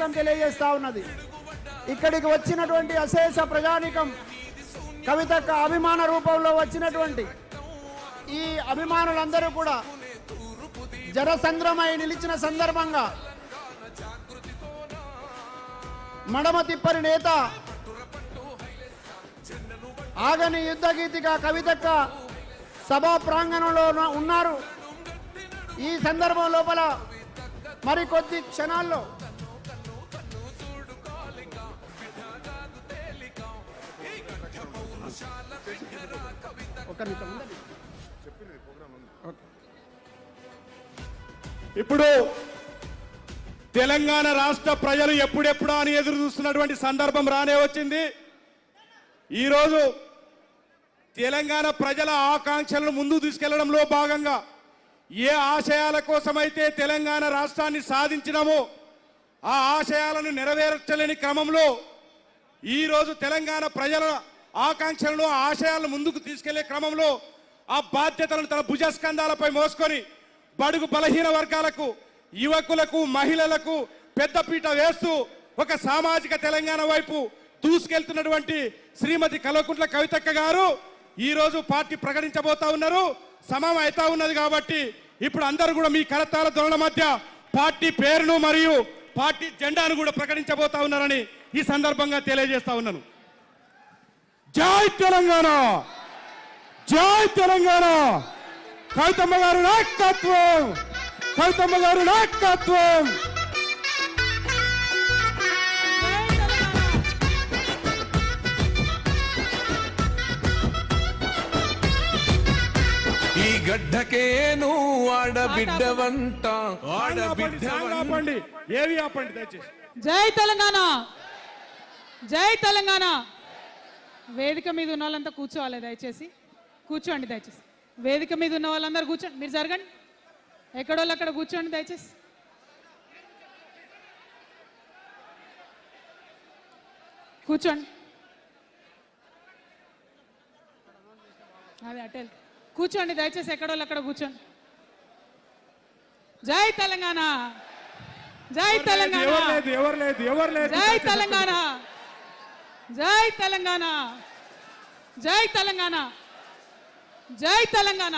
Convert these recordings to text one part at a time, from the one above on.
సంకేతం తెలియజేస్తా ఉన్నది. ఇక్కడికి వచ్చినటువంటి అశేష ప్రజానికం కవితక్క అభిమాన రూపంలో వచ్చినటువంటి ఈ అభిమానులందరూ కూడా జనసంద్రమై నిలిచిన సందర్భంగా మడమ తిప్పని నేత ఆగని యుద్ధ గీతిగా కవితక్క సభా ప్రాంగణంలో ఉన్నారు. ఈ సందర్భం లోపల మరికొద్ది క్షణాల్లో ఇప్పుడు తెలంగాణ రాష్ట్ర ప్రజలు ఎప్పుడెప్పుడా అని ఎదురు చూస్తున్నటువంటి సందర్భం రానే వచ్చింది. ఈరోజు తెలంగాణ ప్రజల ఆకాంక్షలను ముందుకు తీసుకెళ్లడంలో భాగంగా ఏ ఆశయాల కోసమైతే తెలంగాణ రాష్ట్రాన్ని సాధించినామో ఆ ఆశయాలను నెరవేర్చలేని క్రమంలో ఈరోజు తెలంగాణ ప్రజల ఆకాంక్షలను ఆశయాలను ముందుకు తీసుకెళ్లే క్రమంలో ఆ బాధ్యతలను తన భుజస్కంధాలపై మోసుకొని బడుగు బలహీన వర్గాలకు, యువకులకు, మహిళలకు పెద్దపీట వేస్తూ ఒక సామాజిక తెలంగాణ వైపు దూసుకెళ్తున్నటువంటి శ్రీమతి కల్వకుంట్ల కవితక్క గారు ఈరోజు పార్టీ ప్రకటించబోతా ఉన్నారు. సమయం అవుతా ఉన్నది కాబట్టి ఇప్పుడు అందరూ కూడా మీ కరతాళ ధ్వనుల మధ్య పార్టీ పేరును మరియు పార్టీ జెండాను కూడా ప్రకటించబోతా ఉన్నారని ఈ సందర్భంగా తెలియజేస్తా ఉన్నాను. జై తెలంగాణ, జై తెలంగాణ, కవితమ్మ గారు నాయకత్వం, కవితమ్మ గారు నాయకత్వం. ఈ గడ్డకే నువ్వు ఆడబిడ్డవంట, ఆడబిడ్డవండి. ఏవి ఆపండి దయచేసి. జై తెలంగాణ, జై తెలంగాణ. వేదిక మీద ఉన్న వాళ్ళంతా కూర్చోవాలి, దయచేసి కూర్చోండి. దయచేసి వేదిక మీద ఉన్న వాళ్ళందరూ కూర్చోండి. మీరు జరగండి, ఎక్కడోళ్ళు అక్కడ కూర్చోండి దయచేసి. కూర్చోండి, అదే అటెల్ కూర్చోండి దయచేసి, ఎక్కడోళ్ళు అక్కడ కూర్చోండి. జై తెలంగాణ, జై తెలంగాణ, జై తెలంగాణ, జై తెలంగాణ, జై తెలంగాణ, జై తెలంగాణ,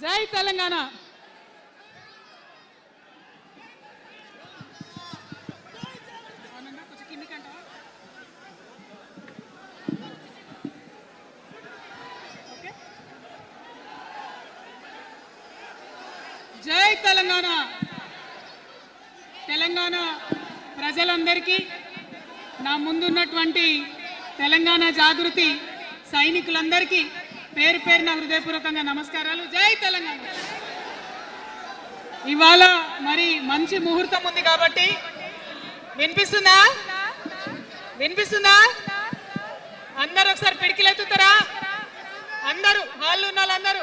జై తెలంగాణ. జై తెలంగాణ. తెలంగాణ ప్రజలందరికీ, నా ముందున్నటువంటి తెలంగాణ జాగృతి సైనికులందరికీ పేరు పేరున హృదయపూర్వకంగా నమస్కారాలు. జై తెలంగాణ. ఇవాళ మరి మంచి ముహూర్తం ఉంది కాబట్టి వినిపిస్తుందా? వినిపిస్తుందా? అందరూ ఒకసారి పిడికిలెత్తుతారా? అందరూ హాల్లో ఉన్న వాళ్ళందరూ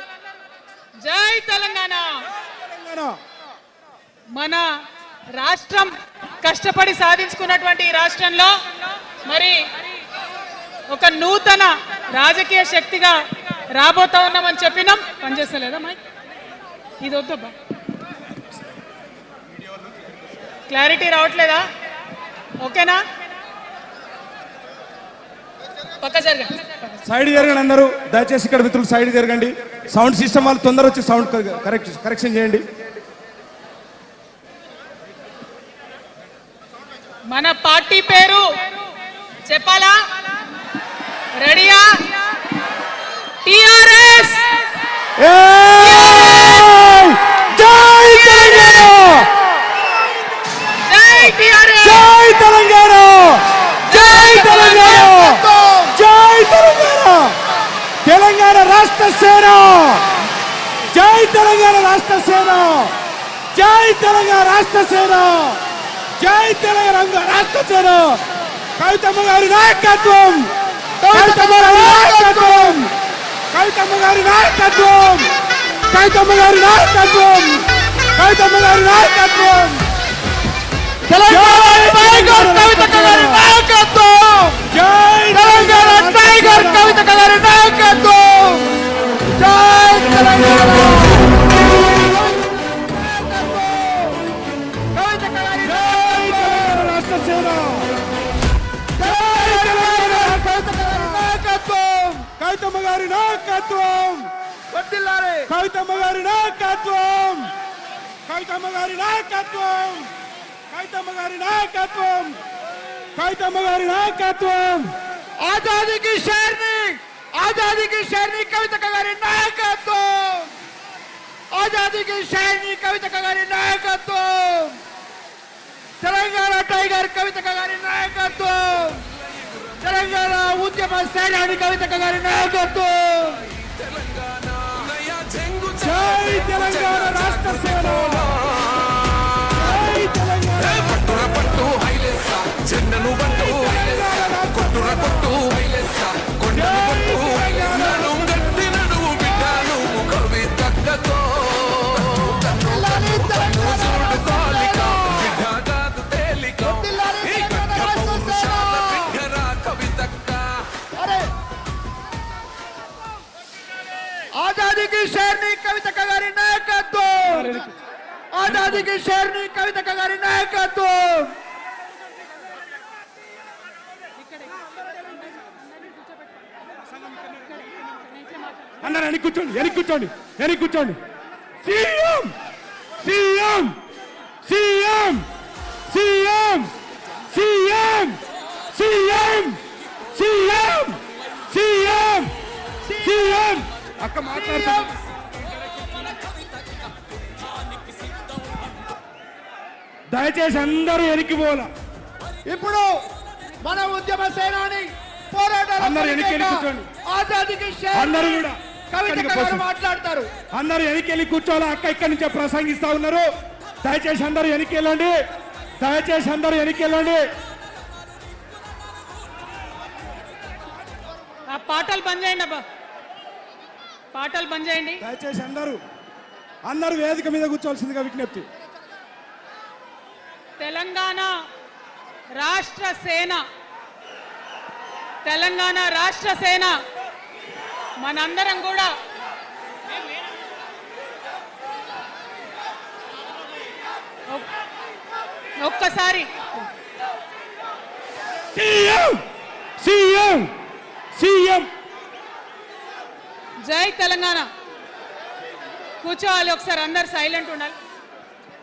జై తెలంగాణ. మన రాష్ట్రం కష్టపడి సాధించుకున్నటువంటి ఈ రాష్ట్రంలో మరి ఒక నూతన రాజకీయ శక్తిగా రాబోతా ఉన్నామని చెప్పినాం. పనిచేస్తలేదా మైక్? ఇది వద్దబ్బా, క్లారిటీ రావట్లేదా? ఓకేనా? పక్క జరగండి, సైడ్ జరగండి అందరూ దయచేసి. ఇక్కడ మిత్రులు సైడ్ జరగండి. సౌండ్ సిస్టమ్ వాళ్ళు తొందర వచ్చి సౌండ్ కరెక్షన్ చేయండి. మన పార్టీ పేరు చెప్పాలా? రెడీయా? టిఆర్ఎస్. జై తెలంగాణ, జై టిఆర్ఎస్, జై తెలంగాణ, జై తెలంగాణ, జై తెలంగాణ. తెలంగాణ రాష్ట్ర సేన, జై తెలంగాణ రాష్ట్ర సేన, జై తెలంగాణ రాష్ట్ర సేన, జై తెలంగాణ రాష్ట్ర సేన. కవితమ్మ గారి నాయకత్వం, కవితమ్మ గారి నాయకత్వం, కవితమ్మ గారి నాయకత్వం, కవితమ్మ గారి నాయకత్వం, కవితమ్మ గారి నాయకత్వం. తెలంగాణ టైగర్ కవితక్క గారి నాయకత్వం, జై తెలంగాణ టైగర్ కవితక్క గారి నాయకత్వం, జై తెలంగాణ కవితక్క గారి రాష్ట్ర సేన కవితమ్మ గారి నాయకత్వం కవితమ్మ గారి నాయకత్వం కవితమ్మ గారి నాయకత్వం కవితమ్మ గారి నాయకత్వం కవితమ్మ గారి నాయకత్వం आजादी की शेरनी कविता गारी नायकत्व आजादी की शेरनी कविता गारी नायकत्व तेलंगाना टाइगर कविता गारी नायकत्व तेलंगाना उद्यम सेनानी कविता गारी नायकत्व జై తెలంగాణ రాష్ట్ర సేన జై తెలంగాణ పట్టుర పట్టు హైలెస్స జెండను పట్టు కొట్టుర కొట్టు హైలెస్స కొండను పట్టు నన్ను గట్టి నడువు బిడ్డను కవితక్కతో చూడు కాలిక బిడ్డ కాదు తేలిక ఈ గడ్డ పౌరుషాల బిడ్డరా కవితక్క आजादी की शेरनी कविता गारी नायकत्व आजादी की शेरनी कविता गारी नायकत्व అందరూ వెనక్కి కూర్చోండి వెనక్కి కూర్చోండి CM CM CM CM CM CM CM CM CM అక్క మాట్లాడుతా దయచేసి అందరూ వెనక్కి పోలా ఇప్పుడు మన ఉద్యమ సేనాని పోరాటాల అందరూ వెనక్కి వెళ్ళి కూర్చోండి ఆజాదీకి అందరూ కూడా కవిత గారు మాట్లాడతారు అందరూ వెనక్కి వెళ్ళి కూర్చోవాలి అక్క ఇక్కడి నుంచే ప్రసంగిస్తా ఉన్నారు దయచేసి అందరూ వెనక్కి వెళ్ళండి దయచేసి అందరూ వెనక్కి వెళ్ళండి ఆ పాటలు బంద్ చేయండి అబ్బా పాటలు బంద్ చేయండి దయచేసి అందరూ వేదిక మీద కూర్చోవలసిందిగా విజ్ఞప్తి తెలంగాణ రాష్ట్ర సేన తెలంగాణ రాష్ట్ర సేన మనందరం కూడా ఒక్కసారి సీఎం సీఎం సీఎం జై తెలంగాణ కూర్చోవాలి ఒకసారి అందరు సైలెంట్ ఉండాలి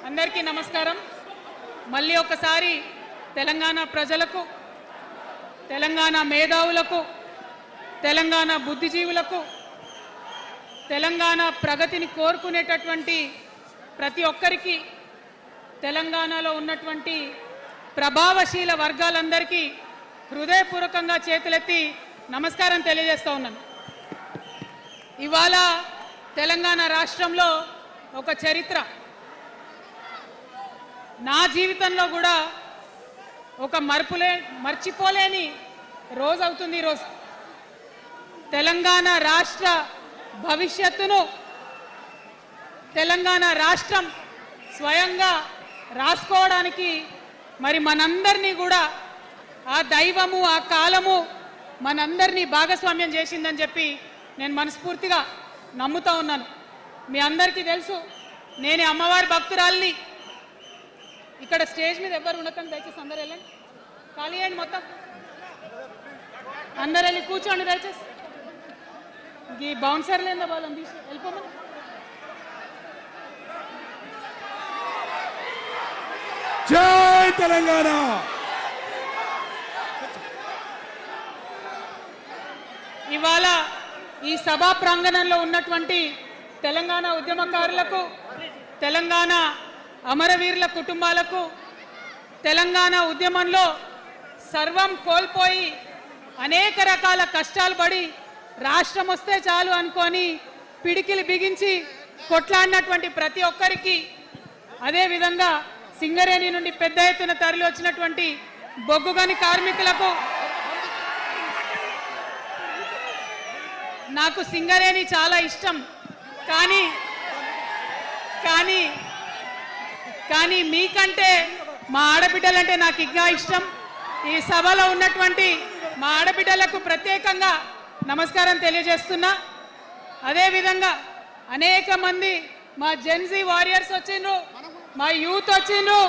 అందరికీ నమస్కారం మళ్ళీ ఒకసారి తెలంగాణ ప్రజలకు తెలంగాణ మేధావులకు తెలంగాణ బుద్ధిజీవులకు తెలంగాణ ప్రగతిని కోరుకునేటటువంటి ప్రతి ఒక్కరికి తెలంగాణలో ఉన్నటువంటి ప్రభావశీల వర్గాలందరికీ హృదయపూర్వకంగా చేతులెత్తి నమస్కారం తెలియజేస్తూ ఉన్నాను ఇవాళ తెలంగాణ రాష్ట్రంలో ఒక చరిత్ర నా జీవితంలో కూడా ఒక మర్చిపోలేని రోజు అవుతుంది ఈరోజు తెలంగాణ రాష్ట్ర భవిష్యత్తును తెలంగాణ రాష్ట్రం స్వయంగా రాసుకోవడానికి మరి మనందరినీ కూడా ఆ దైవము ఆ కాలము మనందరినీ భాగస్వామ్యం చేసిందని చెప్పి నేను మనస్ఫూర్తిగా నమ్ముతా ఉన్నాను మీ అందరికీ తెలుసు నేను అమ్మవారి భక్తురాలిని ఇక్కడ స్టేజ్ మీద ఎవరు ఉండకండి దయచేసి అందరు వెళ్ళండి ఖాళీ అయ్యండి మొత్తం అందరు వెళ్ళి కూర్చోండి దయచేసి ఈ బౌన్సర్లు ఏందో వాళ్ళని తీసి వెళ్ళిపోమని జై తెలంగాణ ఇవాళ ఈ సభా ప్రాంగణంలో ఉన్నటువంటి తెలంగాణ ఉద్యమకారులకు తెలంగాణ అమరవీరుల కుటుంబాలకు తెలంగాణ ఉద్యమంలో సర్వం కోల్పోయి అనేక రకాల కష్టాలు పడి రాష్ట్రం వస్తే చాలు అనుకొని పిడికిలు బిగించి కొట్లాడినటువంటి ప్రతి ఒక్కరికి అదేవిధంగా సింగరేణి నుండి పెద్ద ఎత్తున తరలి వచ్చినటువంటి బొగ్గుగని కార్మికులకు నాకు సింగరేణి చాలా ఇష్టం కానీ కానీ కానీ మీకంటే మా ఆడబిడ్డలంటే నాకు ఇంకా ఇష్టం ఈ సభలో ఉన్నటువంటి మా ఆడబిడ్డలకు ప్రత్యేకంగా నమస్కారం తెలియజేస్తున్నా అదేవిధంగా అనేక మంది మా జెన్జీ వారియర్స్ వచ్చిండ్రు మా యూత్ వచ్చిండ్రు